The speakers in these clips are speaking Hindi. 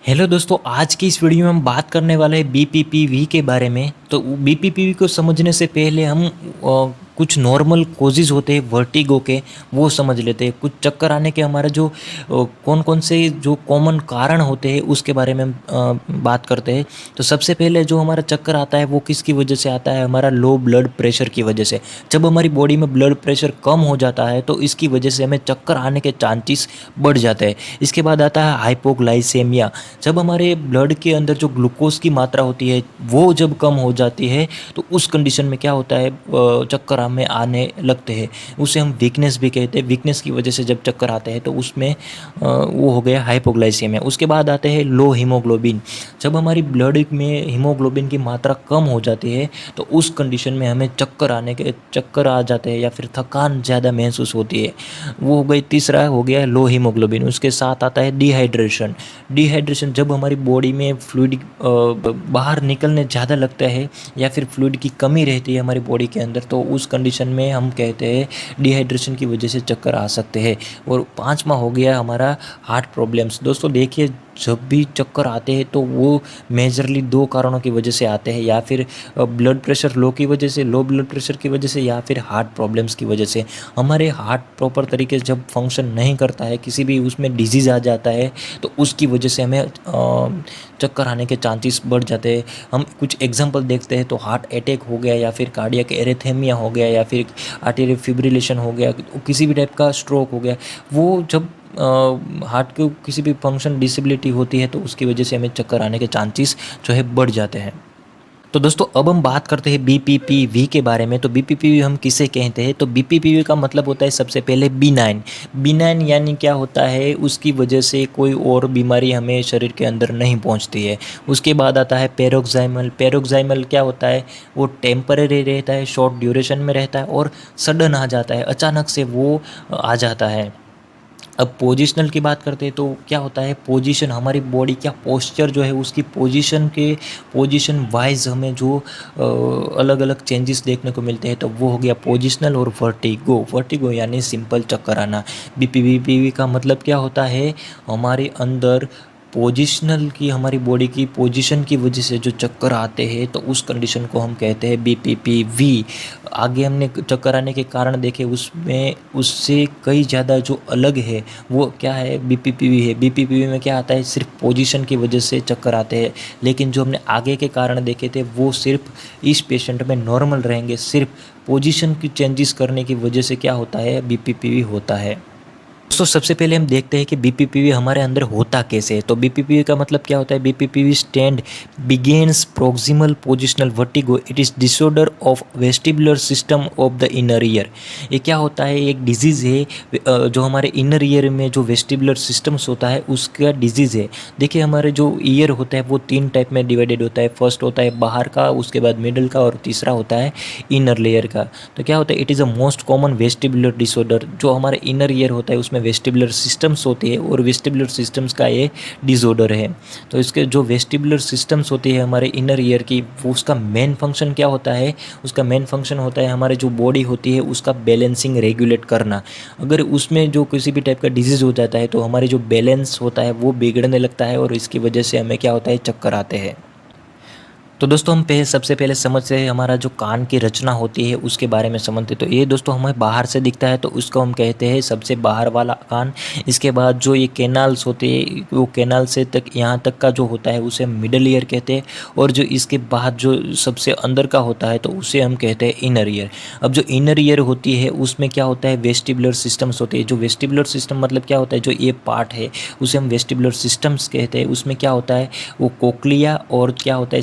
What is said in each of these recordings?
हेलो दोस्तों, आज की इस वीडियो में हम बात करने वाले हैं बीपीपीवी के बारे में। तो बीपीपीवी को समझने से पहले हम कुछ नॉर्मल कॉजेज़ होते हैं वर्टिगो के, वो समझ लेते हैं। कुछ चक्कर आने के हमारे जो कौन कौन से जो कॉमन कारण होते हैं उसके बारे में हम बात करते हैं। तो सबसे पहले जो हमारा चक्कर आता है वो किसकी वजह से आता है? हमारा लो ब्लड प्रेशर की वजह से। जब हमारी बॉडी में ब्लड प्रेशर कम हो जाता है तो इसकी वजह से हमें चक्कर आने के चांसेस बढ़ जाते हैं। इसके बाद आता है हाइपोग्लाइसेमिया। जब हमारे ब्लड के अंदर जो ग्लूकोज की मात्रा होती है वो जब कम हो जाती है तो उस कंडीशन में क्या होता है, चक्कर हमें आने लगते हैं। उसे हम वीकनेस भी कहते हैं। वीकनेस की वजह से जब चक्कर आते हैं तो उसमें वो हो गया हाइपोग्लाइसेमिया। उसके बाद आते हैं लो हीमोग्लोबिन। जब हमारी ब्लड में हीमोग्लोबिन की मात्रा कम हो जाती है तो उस कंडीशन में हमें चक्कर आ जाते हैं या फिर थकान ज़्यादा महसूस होती है। वो हो गई, तीसरा हो गया लो हीमोग्लोबिन। उसके साथ आता है डिहाइड्रेशन। डिहाइड्रेशन जब हमारी बॉडी में फ्लूइड बाहर निकलने ज़्यादा लगता है या फिर फ्लूइड की कमी रहती है हमारी बॉडी के अंदर, तो उस कंडीशन में हम कहते हैं डिहाइड्रेशन की वजह से चक्कर आ सकते हैं। और पांचवा हो गया हमारा हार्ट प्रॉब्लम्स। दोस्तों देखिए, जब भी चक्कर आते हैं तो वो मेजरली दो कारणों की वजह से आते हैं, या फिर ब्लड प्रेशर लो की वजह से, लो ब्लड प्रेशर की वजह से, या फिर हार्ट प्रॉब्लम्स की वजह से। हमारे हार्ट प्रॉपर तरीके से जब फंक्शन नहीं करता है, किसी भी उसमें डिजीज़ आ जाता है तो उसकी वजह से हमें चक्कर आने के चांसेस बढ़ जाते हैं। हम कुछ एग्जांपल देखते हैं तो हार्ट अटैक हो गया, या फिर कार्डियक एरेथेमिया हो गया, या फिर आर्टेरियल फिब्रिलेशन हो गया, किसी भी टाइप का स्ट्रोक हो गया। वो जब हार्ट को किसी भी फंक्शन डिसेबिलिटी होती है तो उसकी वजह से हमें चक्कर आने के चांसेस जो है बढ़ जाते हैं। तो दोस्तों अब हम बात करते हैं बीपीपीवी के बारे में। तो बीपीपीवी हम किसे कहते हैं? तो बीपीपीवी का मतलब होता है सबसे पहले बिनाइन। बिनाइन यानी क्या होता है, उसकी वजह से कोई और बीमारी हमें शरीर के अंदर नहीं पहुंचती है। उसके बाद आता है पैरोक्साइमल। पैरोक्साइमल क्या होता है? वो टेम्पररी रहता है, शॉर्ट ड्यूरेशन में रहता है और सडन आ जाता है, अचानक से वो आ जाता है। अब पोजिशनल की बात करते हैं तो क्या होता है, पोजीशन, हमारी बॉडी क्या पोस्चर जो है उसकी पोजीशन वाइज हमें जो अलग अलग चेंजेस देखने को मिलते हैं, तो वो हो गया पोजिशनल। और वर्टिगो, वर्टिगो यानी सिंपल चक्कर आना। बीपीवी का मतलब क्या होता है, हमारे अंदर पोजिशनल की, हमारी बॉडी की पोजीशन की वजह से जो चक्कर आते हैं तो उस कंडीशन को हम कहते हैं बीपीपीवी। आगे हमने चक्कर आने के कारण देखे, उसमें उससे कई ज़्यादा जो अलग है वो क्या है, बीपीपीवी है। बीपीपीवी में क्या आता है, सिर्फ पोजीशन की वजह से चक्कर आते हैं। लेकिन जो हमने आगे के कारण देखे थे वो सिर्फ इस पेशेंट में नॉर्मल रहेंगे, सिर्फ पोजीशन की चेंजेस करने की वजह से क्या होता है, बीपीपीवी होता है। दोस्तों सबसे पहले हम देखते हैं कि बीपीपीवी हमारे अंदर होता कैसे है। तो बीपीपीवी का मतलब क्या होता है? बीपीपीवी stand begins proximal positional vertigo. It is disorder of vestibular system of the inner ear. ये क्या होता है, एक डिजीज़ है जो हमारे इनर ईयर में जो वेस्टिबुलर सिस्टम्स होता है उसका डिजीज़ है। देखिए, हमारे जो ईयर होता है वो तीन टाइप में डिवाइडेड होता है। फर्स्ट होता है बाहर का, उसके बाद मिडल का, और तीसरा होता है इनर लेयर का। तो क्या होता है, it is a most common vestibular disorder. जो हमारे इनर ईयर होता है उसमें वेस्टिबुलर सिस्टम्स होती है और वेस्टिबुलर सिस्टम्स का ये डिसऑर्डर है। तो इसके जो वेस्टिबुलर सिस्टम्स होती है हमारे इनर ईयर की, वो उसका मेन फंक्शन क्या होता है? उसका मेन फंक्शन होता है हमारे जो बॉडी होती है उसका बैलेंसिंग रेगुलेट करना। अगर उसमें जो किसी भी टाइप का डिजीज़ हो जाता है तो हमारे जो बैलेंस होता है वो बिगड़ने लगता है और इसकी वजह से हमें क्या होता है, चक्कर आते हैं। तो दोस्तों हम सबसे पहले समझते हैं हमारा जो कान की रचना होती है उसके बारे में समझते हैं। तो ये दोस्तों हमें बाहर से दिखता है तो उसको हम कहते हैं सबसे बाहर वाला कान। इसके बाद जो ये कैनाल्स होते हैं, वो कैनाल से तक यहाँ तक का जो होता है उसे हम मिडल ईयर कहते हैं। और जो इसके बाद जो सबसे अंदर का होता है तो उसे हम कहते हैं इनर ईयर। अब जो इनर ईयर होती है उसमें क्या होता है, वेस्टिबुलर सिस्टम्स होते हैं। जो वेस्टिबुलर सिस्टम मतलब क्या होता है, जो ये पार्ट है उसे हम वेस्टिबुलर सिस्टम्स कहते हैं। उसमें क्या होता है, वो कोक्लिया और क्या होता है,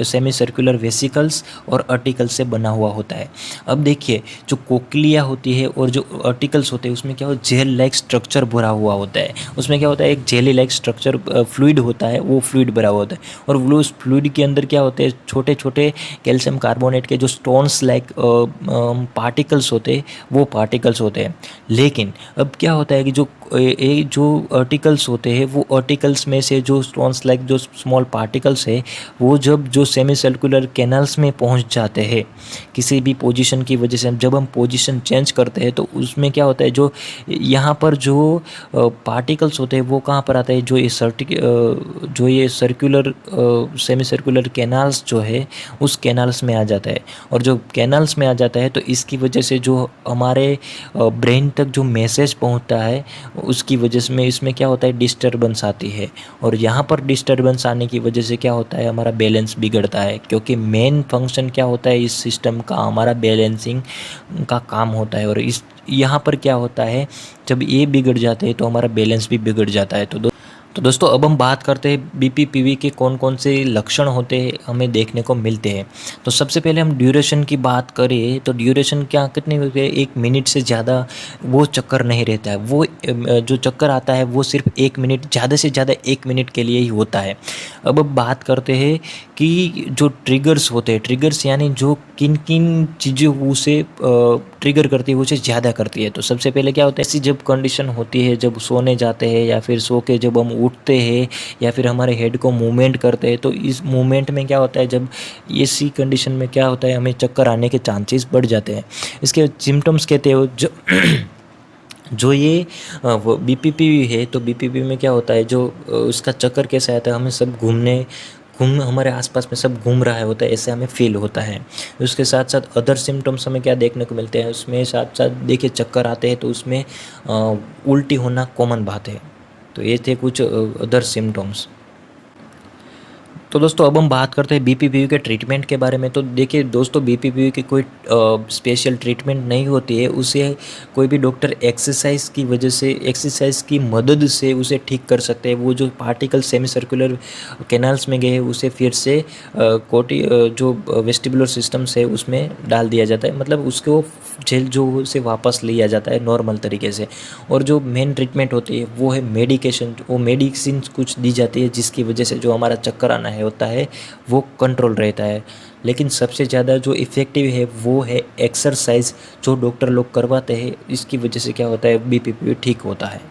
सेमी सर्कुलर वेसिकल्स और आर्टिकल्स से बना हुआ होता है। अब देखिए, जो कोक्लिया होती है और जो आर्टिकल्स होते हैं उसमें क्या होता है, जेल लाइक स्ट्रक्चर भरा हुआ होता है। उसमें क्या होता है, एक जेली लाइक स्ट्रक्चर फ्लूइड होता है, वो फ्लूइड भरा हुआ होता है। और वो उस फ्लूइड के अंदर क्या होते हैं, छोटे छोटे कैल्शियम कार्बोनेट के जो स्टोन्स लाइक पार्टिकल्स होते हैं, वो पार्टिकल्स होते हैं। लेकिन अब क्या होता है कि जो आर्टिकल्स होते हैं, वो आर्टिकल्स में से जो स्टोन्स लाइक जो स्मॉल पार्टिकल्स है, वो जब जो सेमी सर्कुलर कैनाल्स में पहुंच जाते हैं किसी भी पोजीशन की वजह से, जब हम पोजीशन चेंज करते हैं तो उसमें क्या होता है, जो यहाँ पर जो पार्टिकल्स होते हैं वो कहाँ पर आते हैं, जो ये सर्कुलर सेमी सर्कुलर कैनाल्स जो है उस कैनाल्स में आ जाता है। और जो कैनाल्स में आ जाता है तो इसकी वजह से जो हमारे ब्रेन तक जो मैसेज पहुंचता है उसकी वजह से इसमें क्या होता है, डिस्टरबेंस आती है। और यहाँ पर डिस्टरबेंस आने की वजह से क्या होता है, हमारा बैलेंस बिगड़ता है, क्योंकि मेन फंक्शन क्या होता है इस सिस्टम का, हमारा बैलेंसिंग का काम होता है। और इस यहाँ पर क्या होता है, जब ये बिगड़ जाते हैं तो हमारा बैलेंस भी बिगड़ जाता है। तो दोस्तों अब हम बात करते हैं बीपीपीवी के कौन कौन से लक्षण होते हैं हमें देखने को मिलते हैं। तो सबसे पहले हम ड्यूरेशन की बात करें तो ड्यूरेशन क्या कितनी होती है, 1 मिनट से ज़्यादा वो चक्कर नहीं रहता है। वो जो चक्कर आता है वो सिर्फ 1 मिनट, ज़्यादा से ज़्यादा 1 मिनट के लिए ही होता है। अब बात करते हैं कि जो ट्रिगर्स होते हैं, ट्रिगर्स यानी जो किन किन चीज़ें उसे ट्रिगर करती है, उसे ज़्यादा करती है। तो सबसे पहले क्या होता है, ऐसी जब कंडीशन होती है जब सोने जाते हैं या फिर सो के जब हम उठते हैं या फिर हमारे हेड को मूवमेंट करते हैं, तो इस मूवमेंट में क्या होता है, जब ऐसी कंडीशन में क्या होता है हमें चक्कर आने के चांसेस बढ़ जाते हैं। इसके सिम्टम्स कहते हो जो ये बीपीपी है, तो बीपीपी में क्या होता है, जो उसका चक्कर कैसा आता है, हमें सब हमारे आसपास में सब घूम रहा होता है ऐसे हमें फील होता है। उसके साथ साथ अदर सिम्टम्स हमें क्या देखने को मिलते हैं, उसमें साथ साथ देखिए चक्कर आते हैं तो उसमें उल्टी होना कॉमन बात है। तो ये थे कुछ अदर सिम्टम्स। तो दोस्तों अब हम बात करते हैं बीपीपीवी के ट्रीटमेंट के बारे में। तो देखिए दोस्तों, बीपीपीवी की कोई स्पेशल ट्रीटमेंट नहीं होती है, उसे कोई भी डॉक्टर एक्सरसाइज की वजह से, एक्सरसाइज की मदद से उसे ठीक कर सकते हैं। वो जो पार्टिकल सेमी सर्कुलर कैनाल्स में गए उसे फिर से जो वेस्टिबुलर सिस्टम्स है उसमें डाल दिया जाता है, मतलब उसको जेल जो उसे वापस लिया जाता है नॉर्मल तरीके से। और जो मेन ट्रीटमेंट होती है वो है मेडिकेशन, वो मेडिसिन कुछ दी जाती है जिसकी वजह से जो हमारा चक्कर आना होता है वो कंट्रोल रहता है। लेकिन सबसे ज़्यादा जो इफ़ेक्टिव है वो है एक्सरसाइज, जो डॉक्टर लोग करवाते हैं। इसकी वजह से क्या होता है, बीपीपी ठीक होता है।